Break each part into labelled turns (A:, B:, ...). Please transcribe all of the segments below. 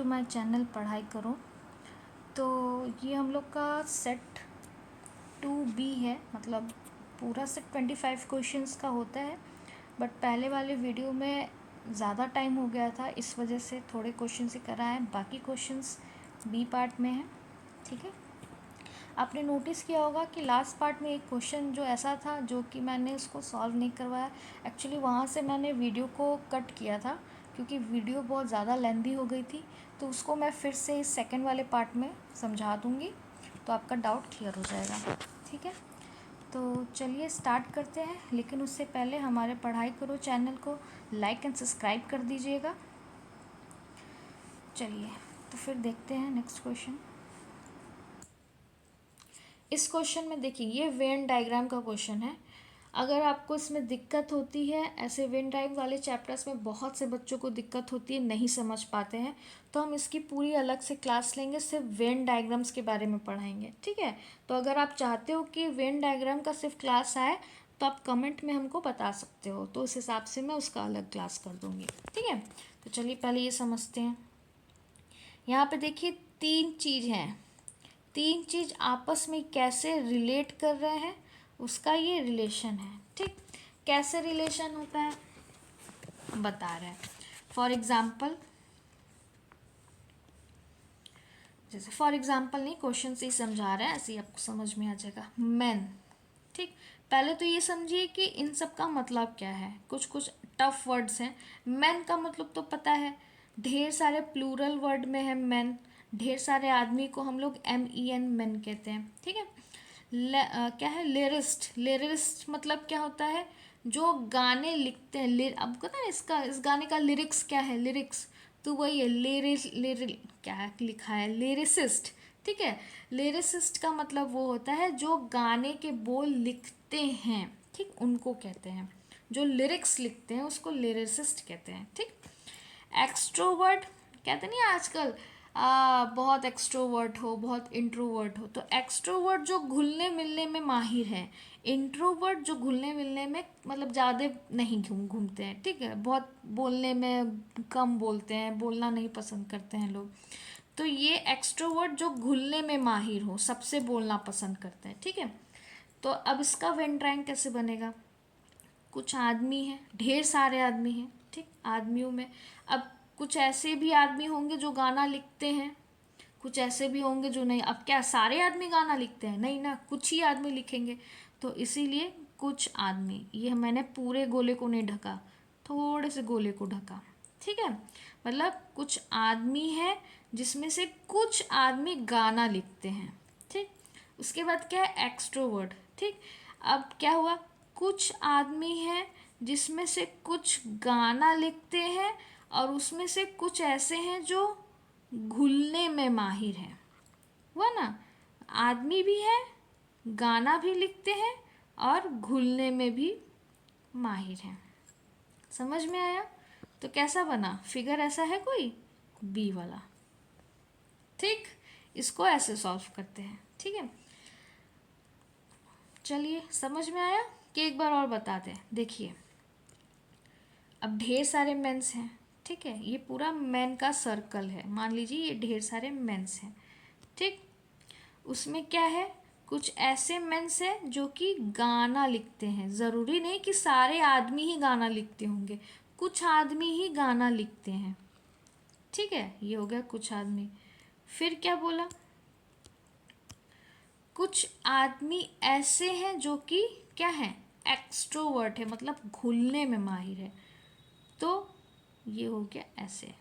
A: To my channel पढ़ाई करो। तो ये हम लोग का सेट 2B है, मतलब पूरा सेट 25 क्वेश्चंस का होता है। बट पहले वाले वीडियो में ज़्यादा टाइम हो गया था, इस वजह से थोड़े क्वेश्चन ही कराए, बाकी क्वेश्चंस B पार्ट में है। ठीक है, आपने नोटिस किया होगा कि लास्ट पार्ट में एक क्वेश्चन जो ऐसा था जो कि मैंने उसको सॉल्व नहीं करवाया। एक्चुअली वहाँ से मैंने वीडियो को कट किया था क्योंकि वीडियो बहुत ज़्यादा लेंथी हो गई थी, तो उसको मैं फिर से इस सेकंड वाले पार्ट में समझा दूँगी, तो आपका डाउट क्लियर हो जाएगा। ठीक है, तो चलिए स्टार्ट करते हैं, लेकिन उससे पहले हमारे पढ़ाई करो चैनल को लाइक एंड सब्सक्राइब कर दीजिएगा। चलिए तो फिर देखते हैं नेक्स्ट क्वेश्चन। इस क्वेश्चन में देखिए, ये वेन डायग्राम का क्वेश्चन है। अगर आपको इसमें दिक्कत होती है, ऐसे वेन डायग्राम वाले चैप्टर्स में बहुत से बच्चों को दिक्कत होती है, नहीं समझ पाते हैं, तो हम इसकी पूरी अलग से क्लास लेंगे, सिर्फ वेन डायग्राम्स के बारे में पढ़ाएंगे। ठीक है, तो अगर आप चाहते हो कि वेन डायग्राम का सिर्फ क्लास आए तो आप कमेंट में हमको बता सकते हो, तो उस हिसाब से मैं उसका अलग क्लास कर दूँगी। ठीक है, तो चलिए पहले ये समझते हैं। यहाँ पे देखिए तीन चीज़ हैं, तीन चीज़ आपस में कैसे रिलेट कर रहे हैं, उसका ये रिलेशन है। ठीक, कैसे रिलेशन होता है बता रहे हैं। फॉर एग्जाम्पल, जैसे फॉर एग्जाम्पल नहीं, क्वेश्चन से ही समझा रहे हैं, ऐसे ही आपको समझ में आ जाएगा। मैन, ठीक, पहले तो ये समझिए कि इन सब का मतलब क्या है। कुछ कुछ टफ वर्ड्स हैं। मैन का मतलब तो पता है, ढेर सारे प्लूरल वर्ड में है मैन, ढेर सारे आदमी को हम लोग MEN मैन कहते हैं। ठीक है, क्या है, लिरिस्ट, लिरिस्ट मतलब क्या होता है, जो गाने लिखते हैं। अब पता है इसका, इस गाने का लिरिक्स क्या है, लिरिक्स तो वही है क्या है लिखा है, लिरिसिस्ट। ठीक है, लिरिसिस्ट का मतलब वो होता है जो गाने के बोल लिखते हैं। ठीक, उनको कहते हैं, जो लिरिक्स लिखते हैं उसको लिरिसिस्ट कहते हैं। ठीक, एक्सट्रोवर्ट कहते नहीं आजकल, बहुत एक्सट्रोवर्ट हो, बहुत इंट्रोवर्ट हो, तो एक्सट्रोवर्ट जो घुलने मिलने में माहिर है, इंट्रोवर्ट जो घुलने मिलने में मतलब ज़्यादा नहीं घूमते हैं। ठीक है, बहुत बोलने में कम बोलते हैं, बोलना नहीं पसंद करते हैं लोग। तो ये एक्सट्रोवर्ट जो घुलने में माहिर हो, सबसे बोलना पसंद करते हैं। ठीक है, तो अब इसका वेन ट्रायंगल कैसे बनेगा। कुछ आदमी हैं, ढेर सारे आदमी हैं। ठीक, आदमियों में अब कुछ ऐसे भी आदमी होंगे जो गाना लिखते हैं, कुछ ऐसे भी होंगे जो नहीं। अब क्या सारे आदमी गाना लिखते हैं, नहीं ना, कुछ ही आदमी लिखेंगे। तो इसीलिए कुछ आदमी, ये मैंने पूरे गोले को नहीं ढका, थोड़े से गोले को ढका। ठीक है, मतलब कुछ आदमी है जिसमें से कुछ आदमी गाना लिखते हैं। ठीक, उसके बाद क्या है, एक्सट्रोवर्ट। ठीक, अब क्या हुआ, कुछ आदमी है जिसमें से कुछ गाना लिखते हैं, और उसमें से कुछ ऐसे हैं जो घुलने में माहिर हैं। हुआ ना, आदमी भी है, गाना भी लिखते हैं, और घुलने में भी माहिर हैं। समझ में आया। तो कैसा बना फिगर, ऐसा है कोई B वाला। ठीक, इसको ऐसे सॉल्व करते हैं। ठीक है, चलिए समझ में आया कि एक बार और बताते हैं। देखिए, अब ढेर सारे मेंस हैं। ठीक है, ये पूरा मेन का सर्कल है, मान लीजिए ये ढेर सारे मेंस हैं। ठीक, उसमें क्या है, कुछ ऐसे मेंस हैं जो कि गाना लिखते हैं। ज़रूरी नहीं कि सारे आदमी ही गाना लिखते होंगे, कुछ आदमी ही गाना लिखते हैं। ठीक है, ये हो गया कुछ आदमी। फिर क्या बोला, कुछ आदमी ऐसे हैं जो कि क्या है, एक्सट्रोवर्ट है, मतलब घुलने में माहिर है। तो ये हो गया ऐसे,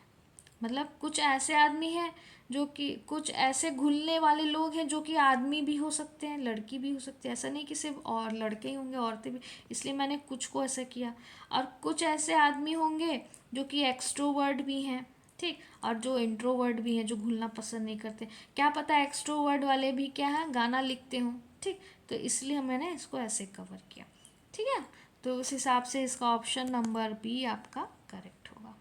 A: मतलब कुछ ऐसे आदमी हैं जो कि, कुछ ऐसे घुलने वाले लोग हैं जो कि आदमी भी हो सकते हैं, लड़की भी हो सकती है, ऐसा नहीं कि सिर्फ और लड़के ही होंगे, औरतें भी, इसलिए मैंने कुछ को ऐसा किया। और कुछ ऐसे आदमी होंगे जो कि एक्सट्रोवर्ट भी हैं। ठीक, और जो इंट्रोवर्ट भी हैं, जो घुलना पसंद नहीं करते। क्या पता एक्सट्रोवर्ट वाले भी क्या है, गाना लिखते हों। ठीक, तो इसलिए मैंने इसको ऐसे कवर किया। ठीक है, तो उस हिसाब से इसका ऑप्शन नंबर B आपका करेक्ट होगा।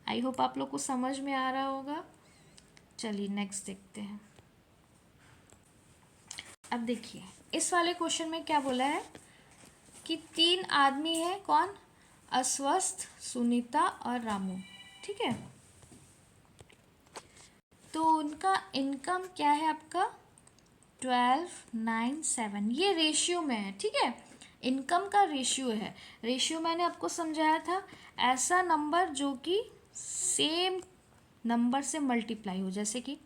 A: आई होप आप लोग को समझ में आ रहा होगा। चलिए नेक्स्ट देखते हैं। अब देखिए, इस वाले क्वेश्चन में क्या बोला है कि तीन आदमी है, कौन, अस्वस्थ, सुनीता और रामू। ठीक है, तो उनका इनकम क्या है आपका 1297, ये रेशियो में है, ठीक है। इनकम का रेशियो है, रेशियो मैंने आपको समझाया था, ऐसा नंबर जो कि सेम नंबर से मल्टीप्लाई हो, जैसे कि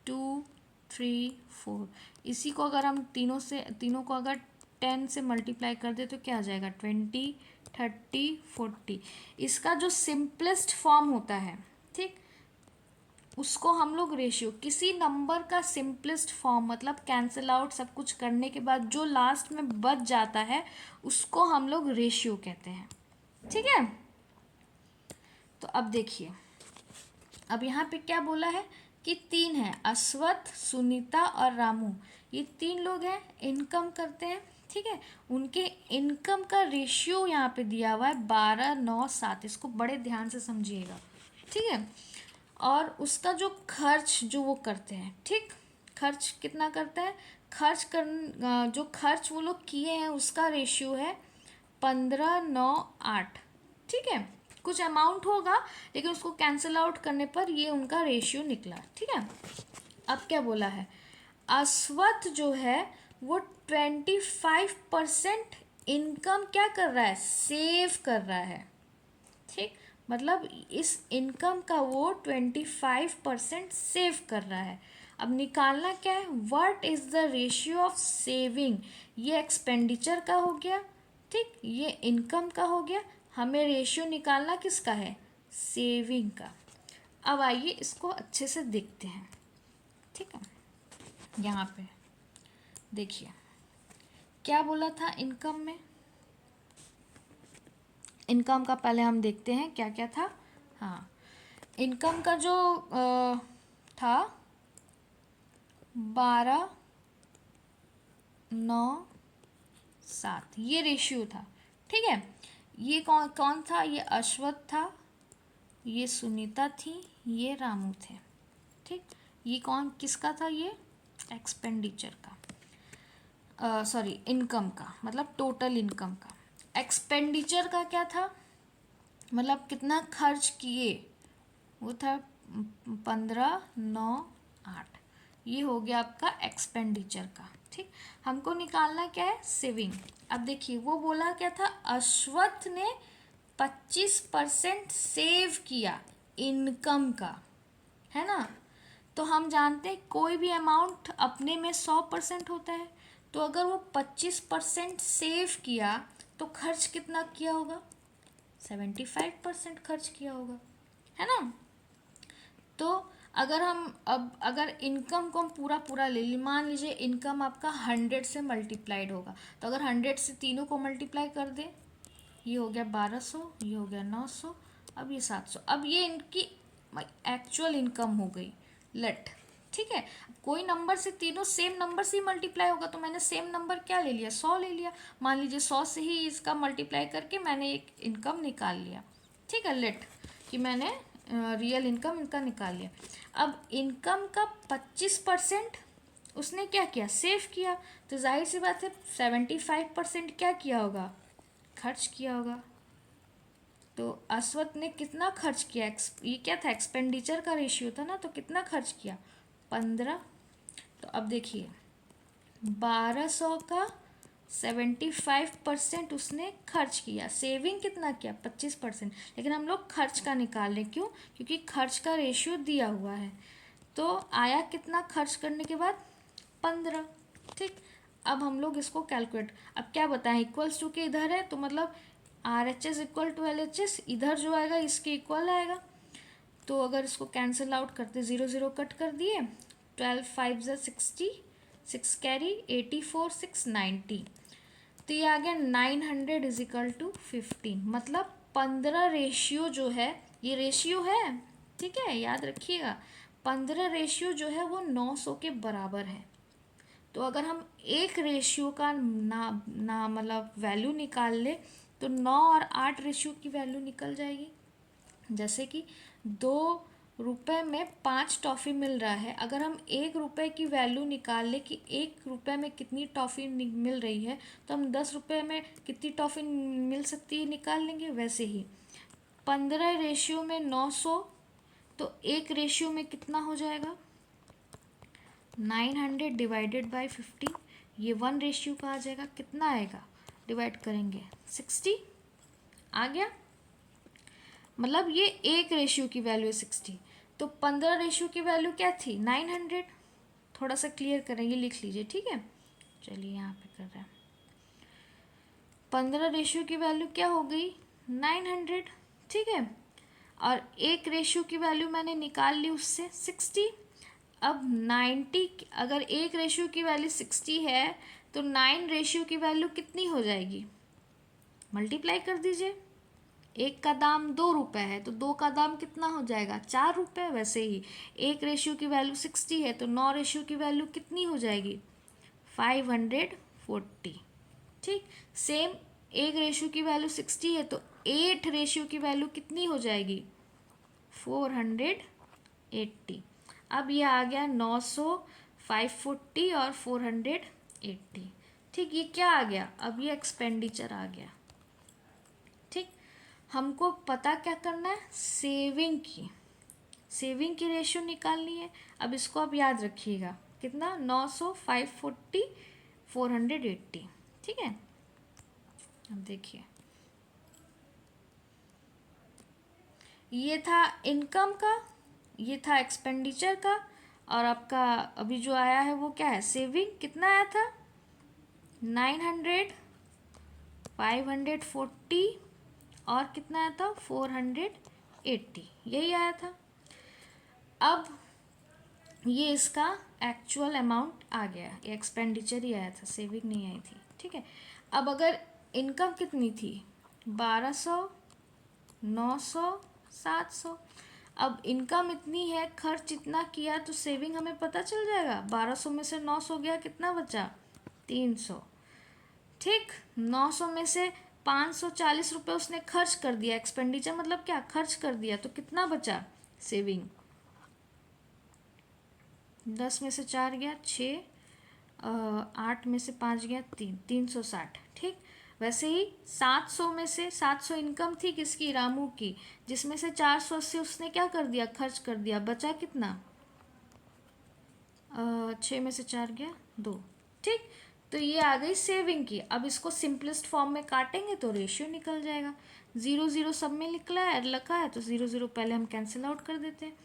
A: 2, 3, 4, इसी को अगर हम तीनों को अगर 10 से मल्टीप्लाई कर दे तो क्या आ जाएगा 20, 30, 40। इसका जो सिंपलेस्ट फॉर्म होता है, ठीक, उसको हम लोग रेशियो, किसी नंबर का सिंपलेस्ट फॉर्म मतलब कैंसिल आउट सब कुछ करने के बाद जो लास्ट में बच जाता है उसको हम लोग रेशियो कहते हैं, ठीक है। तो अब देखिए, अब यहाँ पे क्या बोला है कि 3 है, अश्वत्थ, सुनीता और रामू, ये 3 लोग हैं, इनकम करते हैं, ठीक है। उनके इनकम का रेशियो यहाँ पे दिया हुआ है 12, 9, 7, इसको बड़े ध्यान से समझिएगा, ठीक है। और उसका जो खर्च जो वो करते हैं, ठीक, खर्च कितना करता है, जो खर्च वो लोग किए हैं उसका रेशियो है 15, 9, 8, ठीक है। कुछ अमाउंट होगा लेकिन उसको कैंसिल आउट करने पर ये उनका रेशियो निकला, ठीक है। अब क्या बोला है, अश्वत्थ जो है वो 25% इनकम क्या कर रहा है, सेव कर रहा है, ठीक, मतलब इस इनकम का वो 25% सेव कर रहा है। अब निकालना क्या है, what is the ratio of saving, ये एक्सपेंडिचर का हो गया, ठीक, ये इनकम का हो गया, हमें रेशियो निकालना किसका है, सेविंग का। अब आइए इसको अच्छे से देखते हैं, ठीक है। यहाँ पे देखिए क्या बोला था इनकम में, इनकम का पहले हम देखते हैं क्या क्या था। हाँ, इनकम का जो था 12, 9, 7, ये रेशियो था, ठीक है। ये कौन कौन था, ये अश्वत्थ था, ये सुनीता थी, ये रामू थे, ठीक। ये कौन किसका था, ये एक्सपेंडिचर का, सॉरी इनकम का, मतलब टोटल इनकम का। एक्सपेंडिचर का क्या था, मतलब कितना खर्च किए, वो था 15, 9, 8, ये हो गया आपका एक्सपेंडिचर का, ठीक। हमको निकालना क्या है, सेविंग। अब देखिए वो बोला क्या था, अश्वत्थ ने 25% सेव किया इनकम का, है ना। तो हम जानते हैं कोई भी अमाउंट अपने में 100% होता है, तो अगर वो 25% सेव किया तो खर्च कितना किया होगा, 75% खर्च किया होगा, है ना। तो अगर इनकम को हम पूरा पूरा ले ली, मान लीजिए इनकम आपका 100 से मल्टीप्लाइड होगा, तो अगर 100 से तीनों को मल्टीप्लाई कर दे, ये हो गया 1200, ये हो गया 900, अब ये 700, अब ये इनकी एक्चुअल इनकम हो गई, लेट, ठीक है। कोई नंबर से तीनों सेम नंबर से ही मल्टीप्लाई होगा, तो मैंने सेम नंबर क्या ले लिया, 100 ले लिया, मान लीजिए 100 से ही इसका मल्टीप्लाई करके मैंने एक इनकम निकाल लिया, ठीक है, लेट कि मैंने रियल इनकम इनका निकाल लिया। अब इनकम का 25% उसने क्या किया, सेव किया, तो जाहिर सी बात है 75% क्या किया होगा, खर्च किया होगा। तो अश्वत्थ ने कितना खर्च किया, ये क्या था, एक्सपेंडिचर का रेशियो था ना, तो कितना खर्च किया, 15। तो अब देखिए 1200 का 75% उसने खर्च किया, सेविंग कितना किया 25%, लेकिन हम लोग खर्च का निकाल रहे, क्यों, क्योंकि खर्च का रेशियो दिया हुआ है। तो आया कितना खर्च करने के बाद 15, ठीक। अब हम लोग इसको कैलकुलेट, अब क्या बताएं, इक्वल्स टू के इधर है तो मतलब RHS इक्वल टू LHS, इधर जो आएगा इसके इक्वल आएगा, तो अगर इसको कैंसिल आउट करते 0 0 कट कर दिए, 12 5 ज़ा 60, 6 कैरी 84, 6 90, तो ये आ गया 900 इज इक्वल टू 15, मतलब 15 रेशियो जो है, ये रेशियो है, ठीक है, याद रखिएगा 15 रेशियो जो है वो 900 के बराबर है। तो अगर हम एक रेशियो का ना मतलब वैल्यू निकाल ले तो 9 और 8 रेशियो की वैल्यू निकल जाएगी। जैसे कि 2 रुपये में 5 टॉफ़ी मिल रहा है, अगर हम 1 रुपये की वैल्यू निकाल ले कि 1 रुपये में कितनी टॉफ़ी मिल रही है, तो हम 10 रुपये में कितनी टॉफ़ी मिल सकती है निकाल लेंगे। वैसे ही 15 रेशियो में 900, तो 1 रेशियो में कितना हो जाएगा, 900 डिवाइडेड बाई 50, ये 1 रेशियो का आ जाएगा, कितना आएगा, डिवाइड करेंगे 60, आ गया। मतलब ये 1 रेशियो की वैल्यू है 60, तो 15 रेशियो की वैल्यू क्या थी, 900। थोड़ा सा क्लियर करें, ये लिख लीजिए, ठीक है। चलिए यहाँ पे कर रहे हैं, 15 रेशियो की वैल्यू क्या हो गई, 900, ठीक है। और 1 रेशियो की वैल्यू मैंने निकाल ली उससे 60। अब 90, अगर 1 रेशियो की वैल्यू 60 है तो 9 रेशियो की वैल्यू कितनी हो जाएगी, मल्टीप्लाई कर दीजिए। 1 का दाम 2 रुपये है तो 2 का दाम कितना हो जाएगा, 4 रुपये। वैसे ही 1 रेशियो की वैल्यू 60 है तो 9 रेशियो की वैल्यू कितनी हो जाएगी, 540, ठीक। सेम 1 रेशियो की वैल्यू 60 है तो 8 रेशियो की वैल्यू कितनी हो जाएगी, 480। अब ये आ गया 900, 540 और 480, ठीक। ये क्या आ गया, अब ये एक्सपेंडिचर आ गया, ठीक। हमको पता क्या करना है, सेविंग की रेशियो निकालनी है। अब इसको आप याद रखिएगा, कितना, 900, 540, 480, ठीक है। अब देखिए, ये था इनकम का, ये था एक्सपेंडिचर का, और आपका अभी जो आया है वो क्या है, सेविंग। कितना आया था, 900, 540 और कितना आया था, 480, यही आया था। अब ये इसका एक्चुअल अमाउंट आ गया, ये एक्सपेंडिचर ही आया था, सेविंग नहीं आई थी, ठीक है। अब अगर इनकम कितनी थी, 1200, 900, 700। अब इनकम इतनी है, खर्च इतना किया, तो सेविंग हमें पता चल जाएगा। 1200 में से 900 गया, कितना बचा, 300, ठीक। 900 में से 540 रुपये उसने खर्च कर दिया, एक्सपेंडिचर मतलब क्या, खर्च कर दिया, तो कितना बचा, सेविंग। 10 में से 4 गया 6, 8 में से 5 गया 3, 360, ठीक। वैसे ही 700 में से 700 इनकम थी किसकी, रामू की, जिसमें से 480 उसने क्या कर दिया, खर्च कर दिया, बचा कितना, 6 में से 4 गया 2, ठीक। तो ये आ गई सेविंग की। अब इसको सिंपलेस्ट फॉर्म में काटेंगे तो रेशियो निकल जाएगा। 0 0 सब में निकला है, लिखा है, तो 0 0 पहले हम कैंसिल आउट कर देते हैं।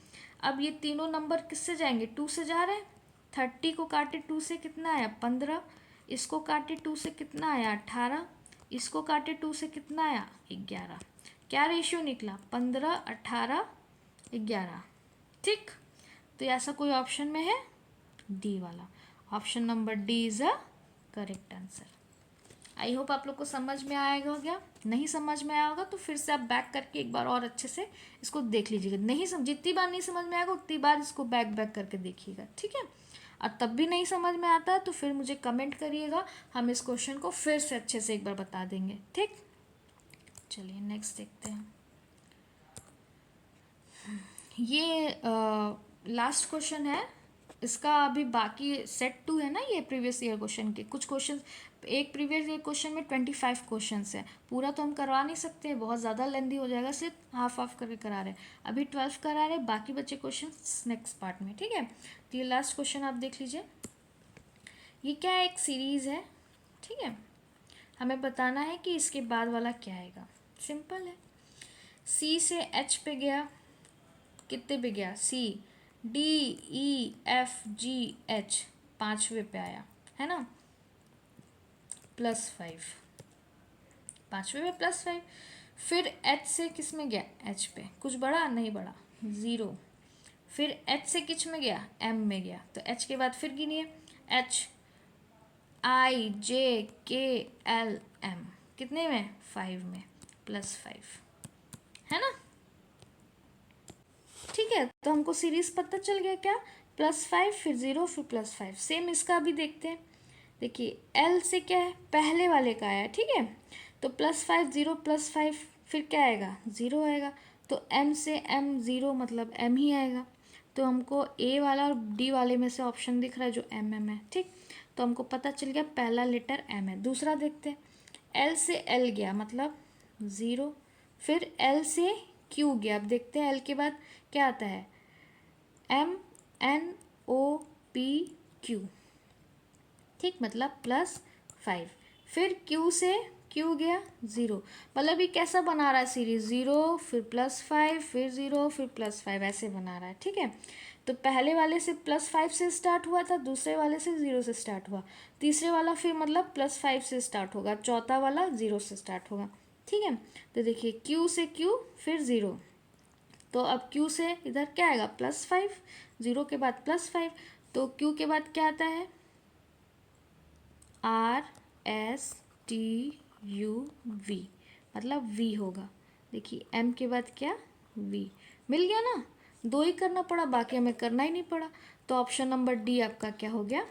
A: अब ये तीनों नंबर किससे जाएंगे, 2 से जा रहे हैं। 30 को काटे 2 से, कितना आया, 15। इसको काटे 2 से, कितना आया, 18। इसको काटे 2 से, कितना आया, 11। क्या रेशियो निकला, 15, 18, 11, ठीक। तो ऐसा कोई ऑप्शन में है, डी वाला, option number D is a correct answer. I hope आप लोग को समझ में आएगा, हो गया। नहीं समझ में आया होगा तो फिर से आप बैक करके एक बार और अच्छे से इसको देख लीजिएगा। नहीं समझ, जितनी बार नहीं समझ में आएगा उतनी बार इसको बैक करके देखिएगा, ठीक है। और तब भी नहीं समझ में आता है तो फिर मुझे कमेंट करिएगा, हम इस क्वेश्चन को फिर से अच्छे से एक बार बता देंगे, ठीक। चलिए नेक्स्ट देखते हैं। ये लास्ट क्वेश्चन है, इसका अभी बाकी सेट 2 है ना, ये प्रीवियस ईयर क्वेश्चन के कुछ क्वेश्चन, एक प्रीवियस ईयर क्वेश्चन में 25 क्वेश्चंस है। पूरा तो हम करवा नहीं सकते, बहुत ज़्यादा लेंदी हो जाएगा, सिर्फ हाफ करके करा रहे हैं। अभी 12 करा रहे हैं, बाकी बच्चे क्वेश्चन नेक्स्ट पार्ट में, ठीक है। तो ये लास्ट क्वेश्चन आप देख लीजिए। ये क्या है, एक सीरीज़ है, ठीक है। हमें बताना है कि इसके बाद वाला क्या आएगा। सिंपल है, सी से एच पे गया, कितने पे गया, सी, डी, ई, एफ, जी, एच, 5वें पे आया, है ना, +5, 5वें पे +5। फिर एच से किस में गया, एच पे, कुछ बढ़ा नहीं बढ़ा, 0। फिर एच से किस में गया, एम में गया, तो एच के बाद फिर गिनिए, एच, आई, जे, के, एल, एम, कितने में, 5 में, +5, है ना, ठीक है। तो हमको सीरीज पता चल गया, क्या, +5 फिर 0 फिर +5। सेम इसका भी देखते हैं। देखिए एल से क्या है, पहले वाले का आया, ठीक है। तो +5, 0, +5 फिर क्या आएगा, 0 आएगा। तो एम से एम 0 मतलब एम ही आएगा। तो हमको ए वाला और डी वाले में से ऑप्शन दिख रहा है जो एम एम है, ठीक। तो हमको पता चल गया पहला लेटर एम है। दूसरा देखते हैं, एल से एल गया मतलब 0। फिर एल से क्यू गया, अब देखते हैं एल के बाद क्या आता है, एम, एन, ओ, पी, Q, ठीक, मतलब +5। फिर Q से Q गया 0, मतलब ये कैसा बना रहा है सीरीज, 0 फिर +5 फिर 0 फिर +5 ऐसे बना रहा है, ठीक है। तो पहले वाले से +5 से स्टार्ट हुआ था, दूसरे वाले से 0 से स्टार्ट हुआ, तीसरे वाला फिर मतलब +5 से स्टार्ट होगा, चौथा वाला 0 से स्टार्ट होगा, ठीक है। तो देखिए Q से Q फिर 0, तो अब Q से इधर क्या आएगा +5, 0 के बाद +5, तो Q के बाद क्या आता है RSTUV, मतलब V होगा। देखिए M के बाद क्या V, मिल गया ना, 2 ही करना पड़ा, बाकी हमें करना ही नहीं पड़ा, तो ऑप्शन नंबर डी आपका क्या हो गया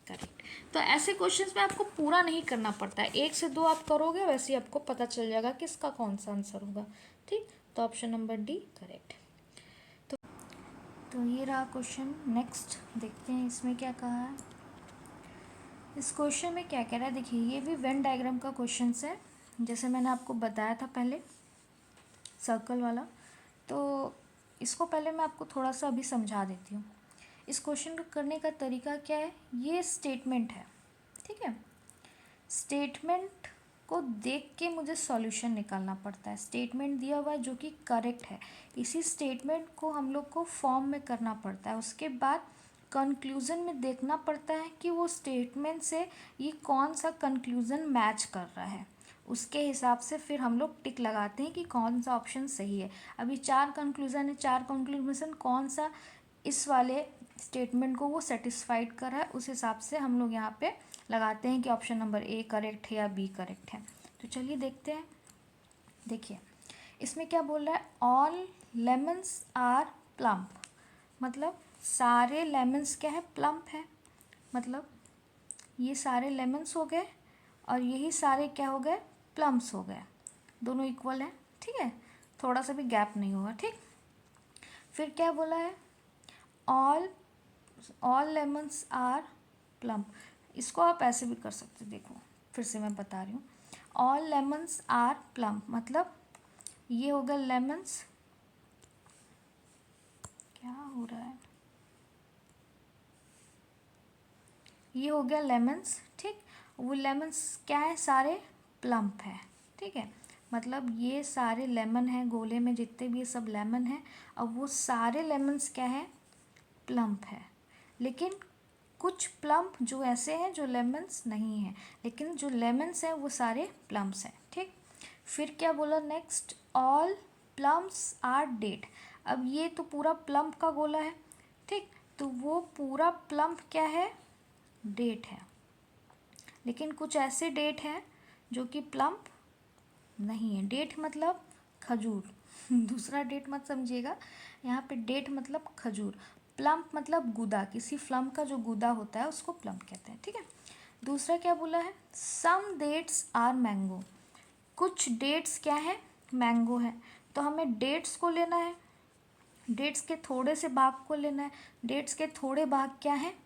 A: करेक्ट। तो ऐसे क्वेश्चंस में आपको पूरा नहीं करना पड़ता है, 1 से 2 आप करोगे वैसे ही आपको पता चल जाएगा कि इसका कौन सा आंसर होगा, ठीक। तो ऑप्शन नंबर डी करेक्ट। तो ये रहा क्वेश्चन। नेक्स्ट देखते हैं इसमें क्या कहा है। इस क्वेश्चन में क्या कह रहा है, देखिए ये भी वेन डायग्राम का क्वेश्चन है, जैसे मैंने आपको बताया था पहले सर्कल वाला। तो इसको पहले मैं आपको थोड़ा सा अभी समझा देती हूँ। इस क्वेश्चन को करने का तरीका क्या है, ये स्टेटमेंट है, ठीक है। स्टेटमेंट को देख के मुझे सॉल्यूशन निकालना पड़ता है। स्टेटमेंट दिया हुआ है जो कि करेक्ट है, इसी स्टेटमेंट को हम लोग को फॉर्म में करना पड़ता है। उसके बाद कंक्लूज़न में देखना पड़ता है कि वो स्टेटमेंट से ये कौन सा कंक्लूज़न मैच कर रहा है, उसके हिसाब से फिर हम लोग टिक लगाते हैं कि कौन सा ऑप्शन सही है। अभी 4 कंक्लूज़न है, 4 कंक्लूजन कौन सा इस वाले स्टेटमेंट को वो सेटिस्फाइड कर रहा है, उस हिसाब से हम लोग यहाँ पे लगाते हैं कि ऑप्शन नंबर ए करेक्ट है या बी करेक्ट है। तो चलिए देखते हैं। देखिए इसमें क्या बोल रहा है, ऑल लेमन्स आर प्लम्प, मतलब सारे लेमन्स क्या है प्लम्प है, मतलब ये सारे लेमन्स हो गए और यही सारे क्या हो गए प्लम्स हो गए, दोनों इक्वल हैं, ठीक है, थोड़ा सा भी गैप नहीं होगा, ठीक। फिर क्या बोला है, ऑल लेमन्स आर प्लम्प, इसको आप ऐसे भी कर सकते, देखो फिर से मैं बता रही हूँ। ऑल लेमन्स आर प्लम्प, मतलब ये होगा लेमन्स, क्या हो रहा है, ये हो गया लेमन्स, ठीक। वो लेमन्स क्या है, सारे प्लम्प है, ठीक है, मतलब ये सारे लेमन हैं, गोले में जितने भी ये सब लेमन हैं, अब वो सारे लेमन्स क्या है प्लम्प है। लेकिन कुछ प्लम्प जो ऐसे हैं जो लेमन्स नहीं हैं, लेकिन जो लेमन्स हैं वो सारे प्लम्स हैं, ठीक। फिर क्या बोला next, all plums are date, अब ये तो पूरा प्लम्प का गोला है, ठीक, तो वो पूरा प्लम्प क्या है डेट है। लेकिन कुछ ऐसे डेट हैं जो कि प्लम्प नहीं है। डेट मतलब खजूर दूसरा डेट मत समझिएगा, यहाँ पे डेट मतलब खजूर, प्लम्प मतलब गुदा, किसी फ्लम का जो गुदा होता है उसको प्लम्प कहते हैं, ठीक है। दूसरा क्या बोला है, सम डेट्स आर मैंगो, कुछ डेट्स क्या है मैंगो है, तो हमें डेट्स को लेना है, डेट्स के थोड़े से भाग को लेना है, डेट्स के थोड़े भाग क्या है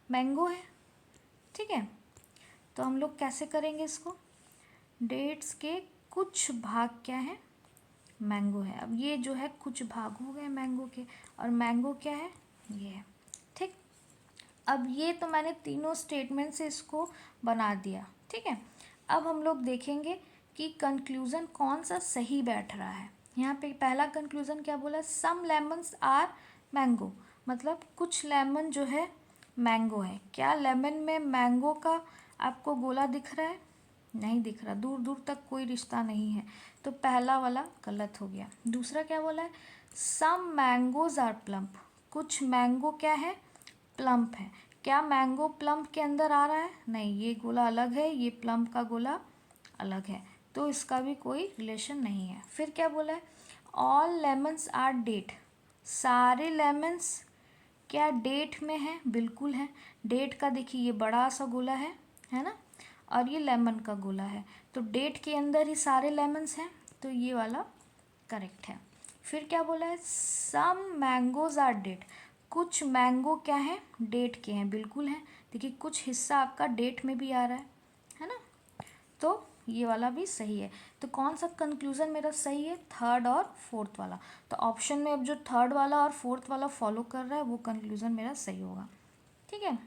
A: मैंगो है, ठीक है। तो हम लोग कैसे करेंगे इसको, डेट्स के कुछ भाग क्या है मैंगो है, अब ये जो है कुछ भाग हो गए मैंगो के, और मैंगो क्या है ये है, ठीक। अब ये तो मैंने तीनों स्टेटमेंट से इसको बना दिया, ठीक है। अब हम लोग देखेंगे कि कंक्लूज़न कौन सा सही बैठ रहा है। यहाँ पे पहला कंक्लूज़न क्या बोला, सम लेमन्स आर मैंगो, मतलब कुछ लेमन जो है मैंगो है। क्या लेमन में मैंगो का आपको गोला दिख रहा है, नहीं दिख रहा, दूर दूर तक कोई रिश्ता नहीं है, तो पहला वाला गलत हो गया। दूसरा क्या बोला है, सम मैंगोज आर प्लम्प, कुछ मैंगो क्या है प्लम्प है। क्या मैंगो प्लम्प के अंदर आ रहा है, नहीं, ये गोला अलग है, ये प्लम्प का गोला अलग है, तो इसका भी कोई रिलेशन नहीं है। फिर क्या बोला है, ऑल लेमन्स आर डेट, सारे लेमन्स क्या डेट में है, बिल्कुल है। डेट का देखिए ये बड़ा सा गोला है ना, और ये लेमन का गोला है, तो डेट के अंदर ही सारे लेमन्स हैं, तो ये वाला करेक्ट है। फिर क्या बोला है, सम मैंगोज आर डेट, कुछ मैंगो क्या है डेट के हैं, बिल्कुल हैं। देखिए कुछ हिस्सा आपका डेट में भी आ रहा है ना, तो ये वाला भी सही है। तो कौन सा कंक्लूज़न मेरा सही है, थर्ड और फोर्थ वाला। तो ऑप्शन में अब जो थर्ड वाला और फोर्थ वाला फॉलो कर रहा है वो कंक्लूज़न मेरा सही होगा, ठीक है।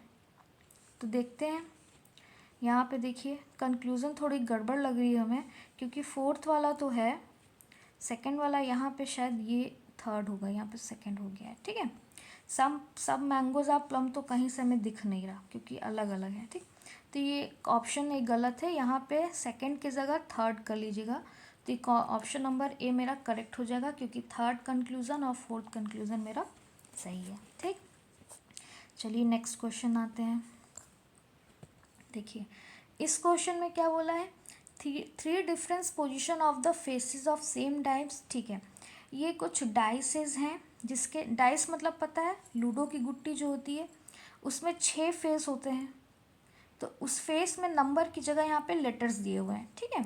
A: तो देखते हैं, यहाँ पे देखिए कंक्लूज़न थोड़ी गड़बड़ लग रही है हमें, क्योंकि फोर्थ वाला तो है, सेकंड वाला यहाँ पे शायद ये थर्ड होगा, यहाँ पे सेकंड हो गया है, ठीक है। सब मैंगोज आप प्लम तो कहीं से हमें दिख नहीं रहा क्योंकि अलग अलग है, ठीक। तो ये ऑप्शन एक गलत है, यहाँ पे सेकंड की जगह थर्ड कर लीजिएगा। तो ये ऑप्शन नंबर ए मेरा करेक्ट हो जाएगा, क्योंकि थर्ड कंक्लूज़न और फोर्थ कंक्लूज़न मेरा सही है, ठीक। चलिए नेक्स्ट क्वेश्चन आते हैं। देखिए इस क्वेश्चन में क्या बोला है, three difference position of the faces of same dice, ठीक है। ये कुछ डाइसेस हैं, जिसके डाइस मतलब पता है, लूडो की गुट्टी जो होती है उसमें 6 फेस होते हैं। तो उस फेस में नंबर की जगह यहाँ पे लेटर्स दिए हुए हैं, ठीक है,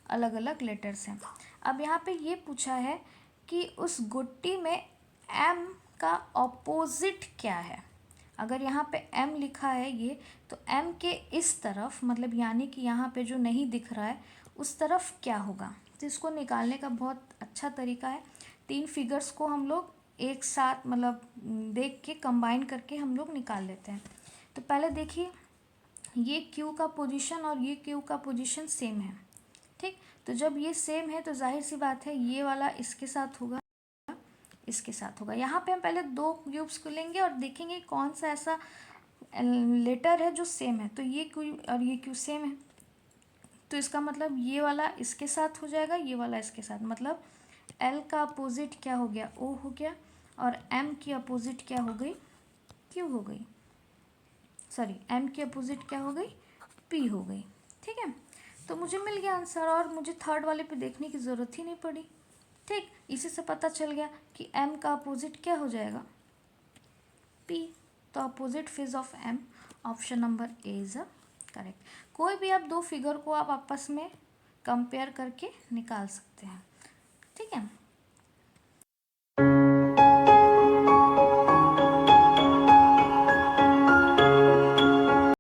A: अलग अलग लेटर्स हैं। अब यहाँ पे ये पूछा है कि उस गुट्टी में एम का ऑपोजिट क्या है। अगर यहाँ पे एम लिखा है ये, तो एम के इस तरफ, मतलब यानी कि यहाँ पे जो नहीं दिख रहा है उस तरफ क्या होगा। तो इसको निकालने का बहुत अच्छा तरीका है, 3 फिगर्स को हम लोग एक साथ मतलब देख के कंबाइन करके हम लोग निकाल लेते हैं। तो पहले देखिए, ये क्यू का पोजीशन और ये क्यू का पोजीशन सेम है, ठीक। तो जब ये सेम है तो जाहिर सी बात है ये वाला इसके साथ होगा, इसके साथ होगा। यहाँ पे हम पहले 2 क्यूब्स को लेंगे और देखेंगे कौन सा ऐसा लेटर है जो सेम है। तो ये क्यू और ये क्यू सेम है, तो इसका मतलब ये वाला इसके साथ हो जाएगा, ये वाला इसके साथ। मतलब एल का अपोजिट क्या हो गया, ओ हो गया, और एम की अपोजिट क्या हो गई, क्यू हो गई। सॉरी, एम की अपोजिट क्या हो गई, पी हो गई, ठीक है। तो मुझे मिल गया आंसर, और मुझे थर्ड वाले पे देखने की ज़रूरत ही नहीं पड़ी, ठीक। इसी से पता चल गया कि एम का अपोजिट क्या हो जाएगा, पी। तो opposite phase of M, option number A is a correct. कोई भी आप 2 फिगर को आप आपस में कंपेयर करके निकाल सकते हैं, ठीक है।